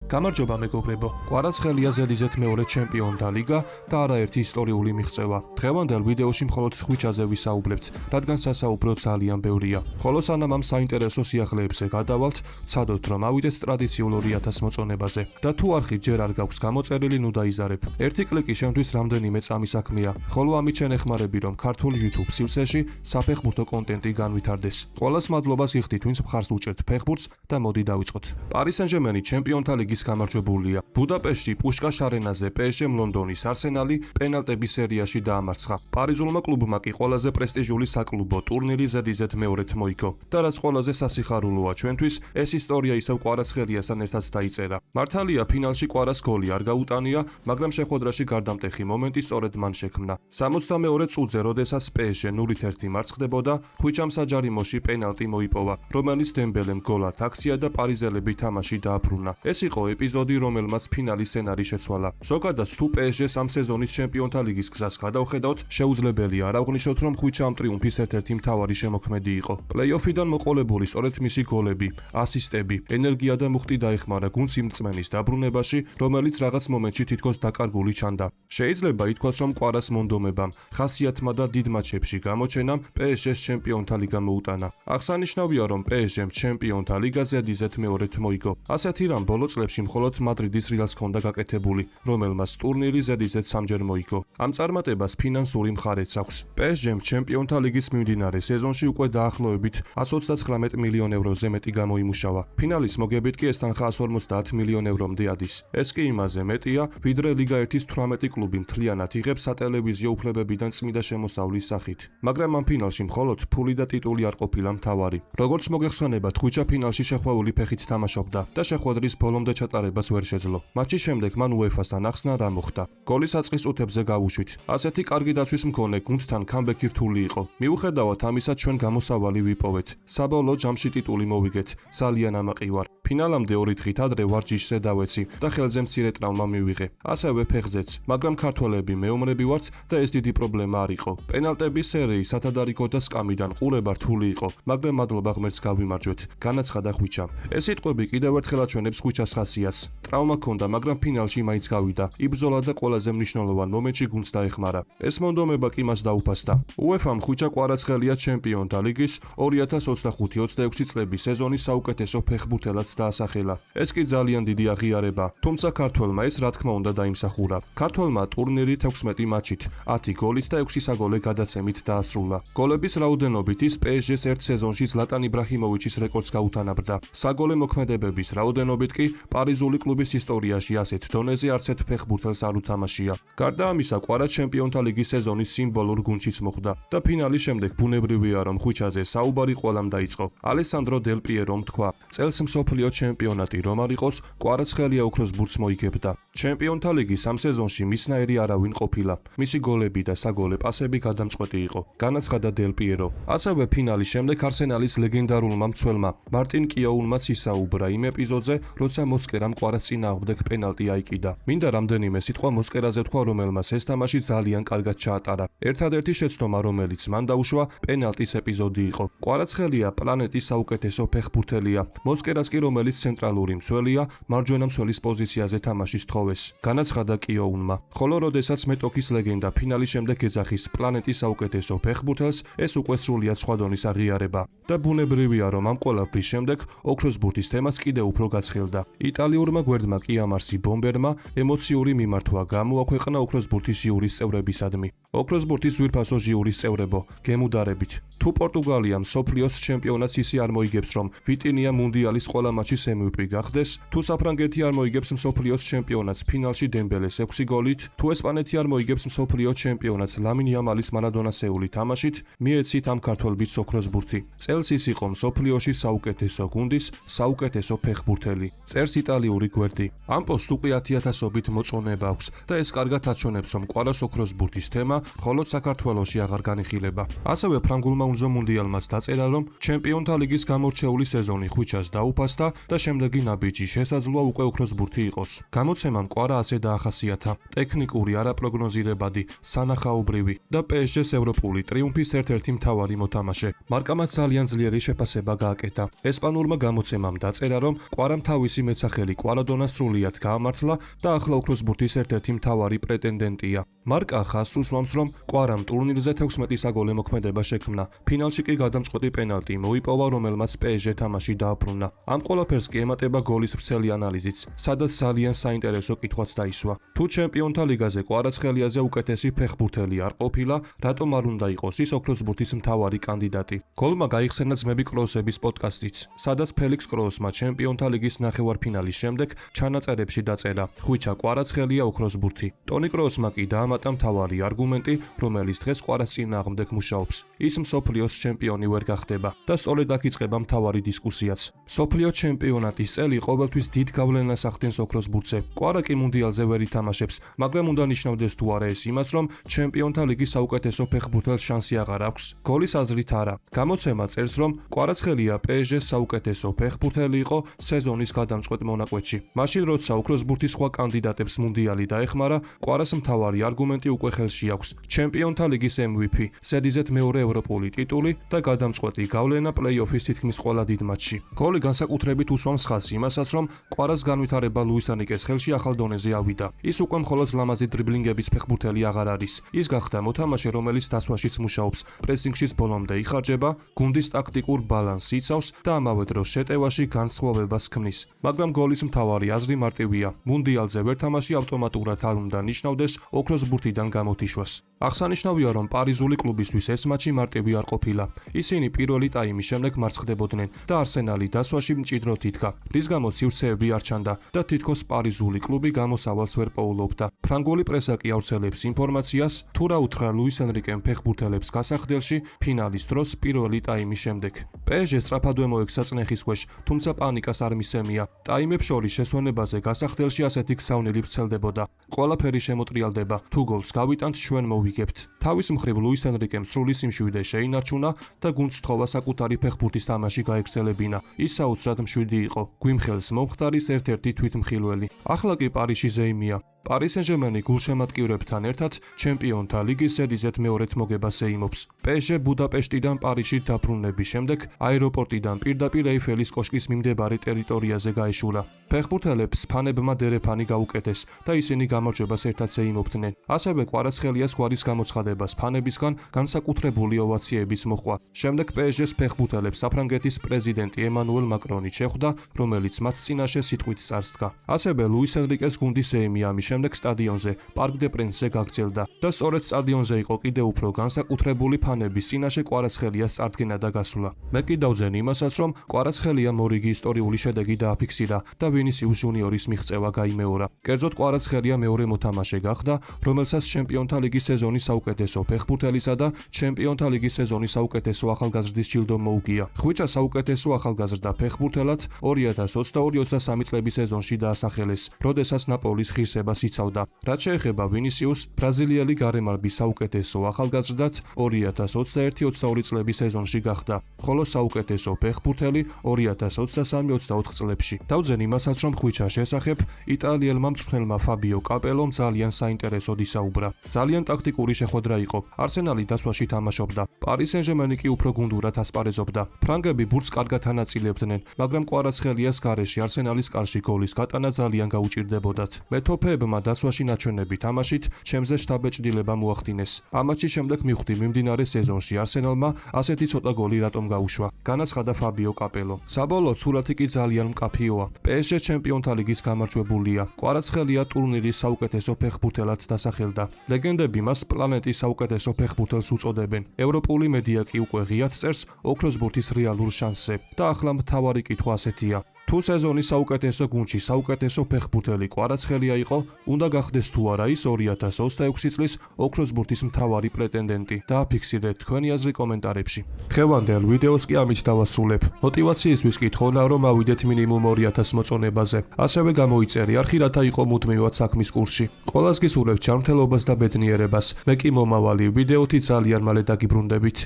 გამარჯობა მეგობრებო. კვარაცხელია ზედიზედ მეორე ჩემპიონთა ლიგა და არაერთი ისტორიული მიღწევა. დღევანდელ ვიდეოში მხოლოდ ხვიჩაზე ვისაუბრებთ, რადგან სასაუბრო ძალიან ბევრია. ხოლო სანამ ამ საინტერესო სიახლეებზე გადავალთ, ვცადოთ რომ ავიდეთ ტრადიციულ 2000 მოწონებაზე და თუ არხი ჯერ არ გაქვს გამოწერილი, ნუ დაიზარებ. ერთი კლიკი შემთვის რამდენიმე წამი საქმეა. ხოლო ამით შენ ეხმარები რომ ქართულ YouTube სივრცეში საფეხბურთო კონტენტი განვითარდეს. ყველას მადლობას გიხდით, ვინც მხარს უჭერთ ფეხბურთს და მოდი დავიწყოთ. Paris Saint-Germain ჩემპიონთა ლიგის გამარჯვებულია. ბუდაპეშტში პუშკაშ არენაზე PSG ლონდონის არსენალი პენალტების სერიაში დაამარცხა. პარიზულმა კლუბმა კი ყველაზე პრესტიჟული საკლუბო ტურნირი ზედიზედ მეორედ მოიგო. და რაც ყველაზე სასიხარულოა ჩვენთვის, ეს ისტორია ისევ კვარაცხელიასთან ერთად დაიწერა. მართალია ფინალში კვარას გოლი არ გაუტანია, მაგრამ შეხვედრაში გარდამტეხი მომენტი სწორედ მან შექმნა. 62 წუთზე, როდესაც PSG 0-1 მარცხდებოდა, ხვიჩამ საჯარიმოში პენალტი მოიპოვა, რომელიც დემბელემ გოლად აქცია და პარიზელები თამაში დააბრუნა. ეს იყო ეპიზოდი, რომელმაც ფინალის სცენარი შეცვალა. ზოგადად, თუ PSG-ს ამ სეზონის ჩემპიონთა ლიგის გზას გადავხედავთ, შეუძლებელია არ აღვნიშნოთ, რომ ხვიჩა ამ ტრიუმფის ერთ-ერთი მთავარი შემოქმედი იყო. პლეი-ოფიდან მოყოლებული სწორედ მისი გოლები, ასისტები, ენერგია და მუხტი დაეხმარა გუნდს იმ რწმენის დაბრუნებაში, რომელიც რაღაც მომენტში თითქოს დაკარგული ჩანდა. შეიძლება ითქვას, რომ კვარას მონდომებამ, ხასიათმა და დიდ მატჩებში გამოჩენამ PSG-ს ჩემპიონთა ლიგა მოუტანა. აღსანიშნავია, რომ PSG-მ ჩემპიონთა ლიგა ზედიზედ მეორედ მოიგო. ასეთი რამ ბოლო წლებში მხოლოდ მადრიდის რეალს ჰქონდა გაკეთებული, რომელმაც ტურნირი ზედიზედ სამჯერ მოიგო. ამ წარმატებას ფინანსური მხარეც აქვს. PSG-მ ჩემპიონთა ლიგის მიმდინარე სეზონში უკვე დაახლოებით 139 მილიონ ევროზე მეტი გამოიმუშავა. ფინალის მოგებით კი ეს თანხა 150 მილიონ ევრომდე ადის. ეს კი იმაზე მეტია, ვიდრე ლიგა 1-ის 18 კლუბი მთლიანად იღებს სატელევიზიო უფლებებიდან წმიდა შემოსავლის სახით. მაგრამ ამ ფინალში მხოლოდ ფული და ტიტული არ ყოფილა მთავარი. როგორც მოგეხსენებათ, ხვიჩა ფინალში შეხვეული ფეხით თამაშობდა და შეხვედრის ბოლომდე ჩატარებას ვერ შეძლო. მატჩის შემდეგ მან UEFA-სთან ახსნა რა მოხდა. გოლის აწყის წუთებზე გავუშვით. ასეთი კარგი დაცვის მქონე გუნდთან კამბექი რთული იყო. მიუხედავად ამისა, ჩვენ გამოსავალი ვიპოვეთ. საბოლოო ჯამში ტიტული მოვიგეთ. ძალიან ამაყი ვარ. ფინალამდე 2 დღით ადრე ვარჯიშზე დავეცი და ხელზე მცირე ტრავმა მივიღე. ასევე ფეხზეც, მაგრამ ქართველები მეომრები ვართ და ეს დიდი პრობლემა არ იყო. პენალტების სერიის სათადარიგო და სკამიდან ყურება რთული იყო, მაგრამ მადლობა ღმერთს გავიმარჯვეთ. განაცხადა ხვიჩამ. ეს სიტყვები კიდევ ერთხელ აჩვენებს ხვიჩას ხასიათს. ტრავმა ჰქონდა, მაგრამ ფინალში მაინც გავიდა. იბრძოლა და ყველაზე მნიშვნელოვან მომენტში გუნდს დაეხმარა. ეს მონდომება კი მას დაუფასდა. UEFA-მ ხვიჩა კვარაცხელია ჩემპიონთა ლიგის 2025-26 წლების სეზონის საუკეთესო ფეხბურთელად დაასახელა. ეს კი ძალიან დიდი აღიარება, თუმცა ქართველმა ეს რა თქმა უნდა დაიმსახურა. ქართველმა ტურნირი 16 მატჩით, 10 გოლით და 6 საგოლე გადაცემით დაასრულა. გოლების რაოდენობით ის PSG-ს ერთ სეზონში ზლატან იბრაჰიმოვიჩის რეკორდს გაუთანაბრდა. საგოლე მოქმედებების რაოდენობით კი პარიზული კლუბის ისტორიაში ასეთ დონეზე არც ერთ ფეხბურთელს არ უთამაშია. გარდა ამისა, კვარა ჩემპიონთა ლიგის სეზონის სიმბოლურ გუნდშიც მოხვდა და ფინალის შემდეგ ბუნებრივია, რომ ხვიჩაზე საუბარი ყველამ დაიწყო. ალესანდრო დელ პიერომ თქვა, წელს მსოფლიო ჩემპიონატი რომ არ იყოს, კვარაცხელია ოქროს ბურთს მოიგებდა. ჩემპიონთა ლიგის ამ სეზონში მისნაირი არავინ ყოფილა. მისი გოლები და საგოლე პასები გადამწყვეტი იყო, განაცხადა დელ პიერო. ასევე ფინალის შემდეგ არსენალის ლეგენდარულმა მცველმა მარტინ კიოუნმაც ისაუბრა იმ ეპიზოდზე, როცა მოსკერამ კვარას წინააღმდეგ პენალტი აიკიდა. მინდა რამდენიმე სიტყვა მოსკერაზე თქვა, რომელმაც ეს თამაში ძალიან კარგად ჩაატარა. ერთადერთი შეცდომა, რომელიც მან დაუშვა, პენალტის ეპიზოდი იყო. კვარაცხელია პლანეტის საუკეთესო ფეხბურთელია. მოსკერას კი, რომელიც ცენტრალური მცველია, მარჯვენა მცველის პოზიციაზე თამაში სთხოვეს, განაცხადა კიოუნმა. ხოლო როდესაც მეტოქის ლეგენდა ფინალის შემდეგ ეძახის პლანეტის საუკეთესო ფეხბურთელს, ეს უკვე სრულიად სხვა დონის აღიარება. და ბუნებრივია, რომ ამ ყველაფრის შემდეგ ოქროს ბურთის თემაც კიდევ უფრო გაცხელდა. იტალიურმა გვერდმა კიამარსი ბომბერმა ემოციური მიმართვა გამოაქვეყნა ოქროს ბურთის ჟიურის წევრებისადმი. ოქროს ბურთის ძვირფასო ჟიურის წევრებო, გემუდარებით. თუ პორტუგალიამ მსოფლიოს ჩემპიონატს ისე არ მოიგებს, რომ ვიტინია მუნდიალის ყველა მატჩის MVP გახდეს, თუ საფრანგეთი არ მოიგებს მსოფლიოს ჩემპიონატს ფინალში დემბელეს 6 გოლით, თუ ესპანეთი არ მოიგებს მსოფლიოს ჩემპიონატს ლამინ იამალის მარადონასეული თამაშით, მიეცით ამ ქართველბიჭს ოქროს ბურთი. წელს ის იყო მსოფლიოში საუკეთესო გუნდის საუკეთესო ფეხბურთელი. წერს იტალიური გვერდი. ამ პოსტს უკვე 10,000-ობით მოწონება აქვს და ეს კარგად აჩვენებს, რომ კვარას ოქროს ბურთის თემა მხოლოდ საქართველოში აღარ განიხილება. ასევე ფრანგულმა უნზო მუნდიალმაც დაწერა, რომ ჩემპიონთა ლიგის გამორჩეული სეზონი ხვიჩას დაუფასდა და შემდეგი ნაბიჯი შესაძლოა უკვე ოქროს ბურთი იყოს. გამოცემამ კვარა ასე დაახასიათა: ტექნიკური, არაპროგნოზირებადი, სანახაობრივი და PSG-ს ევროპული ტრიუმფის ერთ-ერთი მთავარი მოთამაშე. მარკამაც ძალიან ძლიერი შეფასება გააკეთა. ესპანურმა გამოცემამ დაწერა, რომ კვარამ თავისი მეცახელი კვალადონა სრულიად გაამართლა და ახლა ოქროს ბურთის ერთ-ერთი მთავარი პრეტენდენტია. მარკა ხაზს უსვამს, რომ კვარამ ტურნირზე 16 საგოლე მოქმედება შექმნა. ფინალში კი გადამწყვეტი პენალტი მოიპოვა, რომელმაც PSG თამაში დააბრუნა. ამ ყველაფერს კი ემატება გოლის ვრცელი ანალიზიც, სადაც ძალიან საინტერესო კითხვაც დაისვა. თუ ჩემპიონთა ლიგაზე კვარაცხელიაზე უკეთესი ფეხბურთელი არ ყოფილა, რატომ არ უნდა იყოს ის ოქროს ბურთის მთავარი კანდიდატი? გოლმა გაიხსენა ძმები კროუსების პოდკასტიც, სადაც ფელიქს კროუსმა ჩემპიონთა ლიგის ნახევარფინალის შემდეგ ჩანაწერებში დაწერა: ხვიჩა კვარაცხელია ოქროს ბურთი. ტონი კროუსმა კი დაამატა მთავარი არგუმენტი, რომელიც დღეს კვარას წინააღმდეგ მუშაობს. ის მსოფლიოს ჩემპიონი ვერ გახდება და სწორედ აქ იწყება მთავარი დისკუსიაც. მსოფლიო ჩემპიონატის წელი ყოველთვის დიდ გავლენას ახდენს ოქროს ბურთზე. კვარა კი მუნდიალზე ვერ ითამაშებს, მაგრამ უნდა ნიშნავდეს თუ არა ეს იმას, რომ ჩემპიონთა ლიგის საუკეთესო ფეხბურთელს შანსი აღარ აქვს? გოლის აზრით არა. გამოცემა წერს, რომ კვარაცხელია PSG-ს საუკეთესო ფეხბურთელი იყო სეზონის გადამწყვეტ მონაკვეთში. მაშინ როცა ოქროს ბურთის სხვა კანდიდატებს მუნდიალი დაეხმარა, კვარას მთავარი არგუმენტი უკვე ხელში აქვს: ჩემპიონთა ლიგის MVP, სედიზეთ მეორე ევროპული ტიტული და გადამწყვეტი გავლენა პლეი-ოფის თითქმის ყველა დიდ მატჩში. გოლი განსაკუთრებით უსვამს ხაზს იმასაც, რომ კვარას განვითარება ლუის ენრიკეს ხელში ახალ დონეზე ავიდა. ის უკვე მხოლოდ ლამაზი დრიბლინგების ფეხბურთელი აღარ არის. ის გახდა მოთამაშე, რომელიც დასვაშიც მუშაობს, პრესინგშიც ბოლომდე იხარჯება, გუნდის ტაქტიკურ ბალანსს იცავს და ამავე დროს შეტევაში განსხვავებას ქმნის. მაგრამ გოლის მთავარი აზრი მარტივია: მუნდიალზე ვერ თამაში ავტომატურად არ უნდა ნიშნავდეს ოქროს ბურთიდან გამოთიშვას. აღსანიშნავია, რომ პარიზული კლუბისთვის ეს მატჩი მარტივი არ ყოფილა. ისინი პირველი ტაიმის შემდეგ მარცხდებოდნენ და არსენალი დასვაში მჭიდროდ იდგა, რის გამოც სივრცეები არ ჩანდა და თითქოს პარიზული კლუბი გამოსავალს ვერ პოულობდა. ფრანგული პრესა კი ავრცელებს ინფორმაციას, თუ რა უთხრა ლუის ენრიკემ ფეხბურთელებს გასახდელში ფინალის დროს პირველი ტაიმის შემდეგ. PSG სწრაფად მოექცა წნეხის ქვეშ, თუმცა პანიკას არ მისცემია. ტაიმებს შორის შესვენებაზე გასახდელში ასეთი ქსავნილი ვრცელდებოდა: ყველაფერი შემოტრიალდება, თუ გოლს გავიტანთ, ჩვენ მოვიგებთ. თავის მხრივ ლუის ენრიკემ სრული სიმშვიდე შეინარჩუნა და გუნდს თხოვა საკუთარი ფეხბურთის თამაში გაექსელებინა. ის საოცრად მშვიდი იყო, გვიმხელს მომხდარის ერთ-ერთი თვითმხილველი. ახლა კი პარიზში ზეიმია. პარი სენ-ჟერმენი გულშემატკივრებთან ერთად ჩემპიონთა ლიგის სედიზეთ მეორედ მოგებას ეიმობს. PSG ბუდაპეშტიდან პარიზში დაბრუნების შემდეგ აეროპორტიდან პირდაპირ ეიფელის კოშკის მიმდებარე ტერიტორიაზე გაეშურა. ფეხბურთელებს ფანებმა დერეფანი გაუკეთეს და ისინი გამარჯვებას ერთად ეიმობდნენ. ასევე კვარაცხელიას გვარის გამოცხადებას ფანებისგან განსაკუთრებული ოვაციებიც მოჰყვა. შემდეგ PSG-ს ფეხბურთელებს საფრანგეთის პრეზიდენტი ემანუელ მაკრონი შეხვდა, რომელიც მათ წინაშე სიტყვით წარსდგა. ასევე ლუის ენრიკეს გუნდის ეიმი ამის შემდეგ სტადიონზე, პარკ დე პრენსზე გაგრძელდა და სწორედ სტადიონზე იყო კიდევ უფრო განსაკუთრებული ფანების წინაშე კვარაცხელიას წარდგენა და გასვლა. მე კი დავძენ იმასაც, რომ კვარაცხელიამ მორიგი ისტორიული შედეგი დააფიქსირა და ვინისიუს ჟუნიორის მიღწევა გაიმეორა. კერძოდ კვარაცხელია მეორე მოთამაშე გახდა, რომელსაც ჩემპიონთა ლიგის სეზონის საუკეთესო ფეხბურთელისა და ჩემპიონთა ლიგის სეზონის საუკეთესო ახალგაზრდის ჯილდო მოუგია. ხვიჩა საუკეთესო ახალგაზრდა ფეხბურთელად 2022-23 წლების სეზონში დაასახელეს, როდესაც ნაპოლის ღირსებას იცავდა. რაც შეეხება ვინისიუს, ბრაზილიელი გარემარბის საუკეთესო ახალგაზრდად 2021-22 წლების სეზონში გახდა, ხოლო საუკეთესო ფეხბურთელი 2023-24 წლებში. დავძენ იმასაც, რომ ხვიჩას შესახებ იტალიელმა მწვრთნელმა ფაბიო კაპელომ ძალიან საინტერესოდ ისაუბრა. ძალიან ტაქტიკური შეხვედრა იყო. არსენალი დასვაში თამაშობდა. პარი სენ-ჟერმენი კი უფრო გუნდურად ასპარეზობდა. ფრანგები ბურთს კარგად ანაწილებდნენ, მაგრამ კვარაცხელიას გარეშე არსენალის კარში გოლის გატანა ძალიან გაუჭირდებოდათ. მეთოფეებმა დასვაში ნაჩვენები თამაშით ჩემზე შთაბეჭდილება მოახდინეს. ამ მატჩის შემდეგ მივხვდი მიმდინარე სეზონში არსენალმა ასეთი ცოტა გოლი რატომ გაუშვა, განაცხადა ფაბიო კაპელო. საბოლოოდ სურათი კი ძალიან მკაფიოა. PSG ჩემპიონთა ლიგის გამარჯვებულია. კვარაცხელია ტურნირის საუკეთესო ფეხბურთელად დასახელდა. ლეგენდები მას პლანეტის საუკეთესო ფეხბურთელს უწოდებენ. ევროპული მედია კი უკვე ღიად წერს ოქროს ბურთის რეალურ შანსზე. და ახლა მთავარი კითხვა ასეთია: თუ სეზონის საუკეთესო გუნდში საუკეთესო ფეხბურთელი კვარაცხელია იყო, უნდა გახდეს თუ არა ის 2026 წლის ოქროს ბურთის მთავარი პრეტენდენტი? დააფიქსირეთ თქვენი აზრი კომენტარებში. დღევანდელ ვიდეოს კი ამით დავასრულებ. მოტივაციისთვის კი თხოვნა, რომ ავიდეთ მინიმუმ 2000 მოწონებაზე. ასევე გამოიწერი არხი, რათა იყო მუდმივად საქმის კურსში. ყველას გისურვებთ ჯანმრთელობას და ბედნიერებას. მე კი მომავალი ვიდეოთი ძალიან მალე დაგიბრუნდებით.